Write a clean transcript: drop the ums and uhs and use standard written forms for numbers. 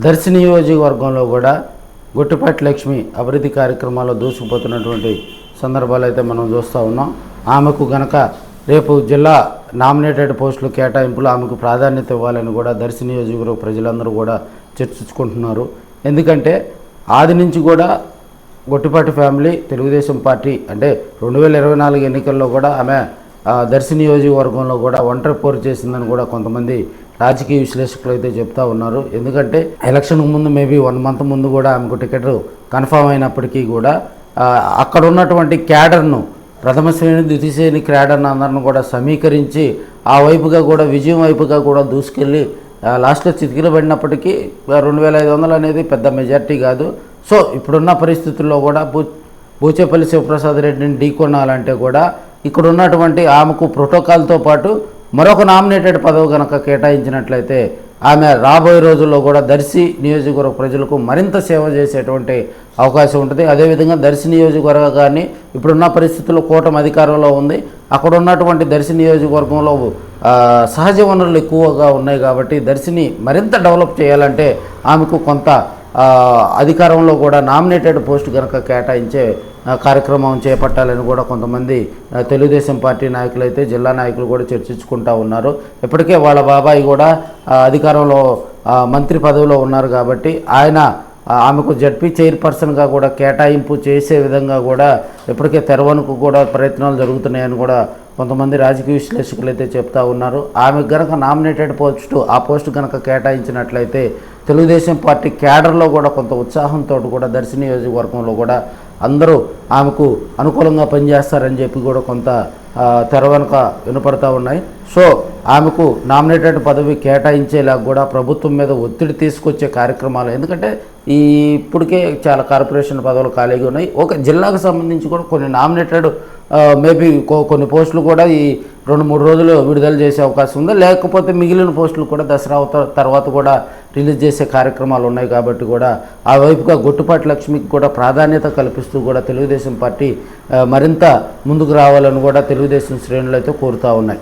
దర్శి నియోజకవర్గంలో కూడా గొట్టిపాటి లక్ష్మి అభివృద్ధి కార్యక్రమాల్లో దూసుకుపోతున్నటువంటి సందర్భాలు అయితే మనం చూస్తూ ఉన్నాం. ఆమెకు గనక రేపు జిల్లా నామినేటెడ్ పోస్టులు కేటాయింపులు ఆమెకు ప్రాధాన్యత ఇవ్వాలని కూడా దర్శి నియోజకవర్గ ప్రజలందరూ కూడా చర్చించుకుంటున్నారు. ఎందుకంటే ఆది నుంచి కూడా గొట్టిపాటి ఫ్యామిలీ తెలుగుదేశం పార్టీ అంటే 2024 ఎన్నికల్లో కూడా ఆమె దర్శి నియోజకవర్గంలో కూడా ఒంటరి పోరు చేసిందని కూడా కొంతమంది రాజకీయ విశ్లేషకులు అయితే చెప్తా ఉన్నారు. ఎందుకంటే ఎలక్షన్కు ముందు మేబీ 1 మంత్ ముందు కూడా ఆమెకు టికెట్ కన్ఫామ్ అయినప్పటికీ కూడా అక్కడ ఉన్నటువంటి క్యాడర్ను ప్రథమ శ్రేణి ద్వితీయ శ్రేణి క్యాడర్ను అందరిని కూడా సమీకరించి ఆ వైపుగా కూడా విజయం వైపుగా కూడా దూసుకెళ్ళి లాస్ట్లో చితికిలబడినప్పటికీ 2500 అనేది పెద్ద మెజార్టీ కాదు. సో ఇప్పుడున్న పరిస్థితుల్లో కూడా బూచేపల్లి శివప్రసాద్ రెడ్డిని ఢీకొనాలంటే కూడా ఇక్కడ ఉన్నటువంటి ఆమెకు ప్రోటోకాల్తో పాటు మరొక నామినేటెడ్ పదవి కనుక కేటాయించినట్లయితే ఆమె రాబోయే రోజుల్లో కూడా దర్శి నియోజకవర్గ ప్రజలకు మరింత సేవ చేసేటువంటి అవకాశం ఉంటుంది. అదేవిధంగా దర్శి నియోజకవర్గాన్ని ఇప్పుడున్న పరిస్థితుల్లో కూటమి అధికారంలో ఉంది. అక్కడ ఉన్నటువంటి దర్శి నియోజకవర్గంలో సహజ వనరులు ఎక్కువగా ఉన్నాయి కాబట్టి దర్శిని మరింత డెవలప్ చేయాలంటే ఆమెకు కొంత అధికారంలో కూడా నామినేటెడ్ పోస్ట్ కనుక కేటాయించే కార్యక్రమం చేపట్టాలని కూడా కొంతమంది తెలుగుదేశం పార్టీ నాయకులు అయితే జిల్లా నాయకులు కూడా చర్చించుకుంటూ ఉన్నారు. ఇప్పటికే వాళ్ళ బాబాయ్ కూడా అధికారంలో మంత్రి పదవిలో ఉన్నారు కాబట్టి ఆయన ఆమెకు జడ్పీ చైర్పర్సన్గా కూడా కేటాయింపు చేసే విధంగా కూడా ఇప్పటికే తెరవనుకు కూడా ప్రయత్నాలు జరుగుతున్నాయని కూడా కొంతమంది రాజకీయ విశ్లేషకులు అయితే చెప్తా ఉన్నారు. ఆమెకు కనుక నామినేటెడ్ ఆ పోస్టు కనుక కేటాయించినట్లయితే తెలుగుదేశం పార్టీ క్యాడర్లో కూడా కొంత ఉత్సాహంతో కూడా దర్శి నియోజకవర్గంలో కూడా అందరూ ఆమెకు అనుకూలంగా పనిచేస్తారని చెప్పి కూడా కొంత తెరవనుక వినపడతా ఉన్నాయి. సో ఆమెకు నామినేటెడ్ పదవి కేటాయించేలా కూడా ప్రభుత్వం మీద ఒత్తిడి తీసుకొచ్చే కార్యక్రమాలు, ఎందుకంటే ఇప్పటికే చాలా కార్పొరేషన్ పదవులు ఖాళీగా ఉన్నాయి. ఒక జిల్లాకు సంబంధించి కూడా కొన్ని నామినేటెడ్ మేబీ కొన్ని పోస్టులు కూడా ఈ 2-3 రోజులు విడుదల చేసే అవకాశం ఉంది. లేకపోతే మిగిలిన పోస్టులు కూడా దసరా తర్వాత కూడా రిలీజ్ చేసే కార్యక్రమాలు ఉన్నాయి కాబట్టి కూడా ఆ వైపుగా గొట్టిపాటి లక్ష్మికి కూడా ప్రాధాన్యత కల్పిస్తూ కూడా తెలుగుదేశం పార్టీ మరింత ముందుకు రావాలని కూడా తెలుగుదేశం శ్రేణులు అయితే కోరుతూ ఉన్నాయి.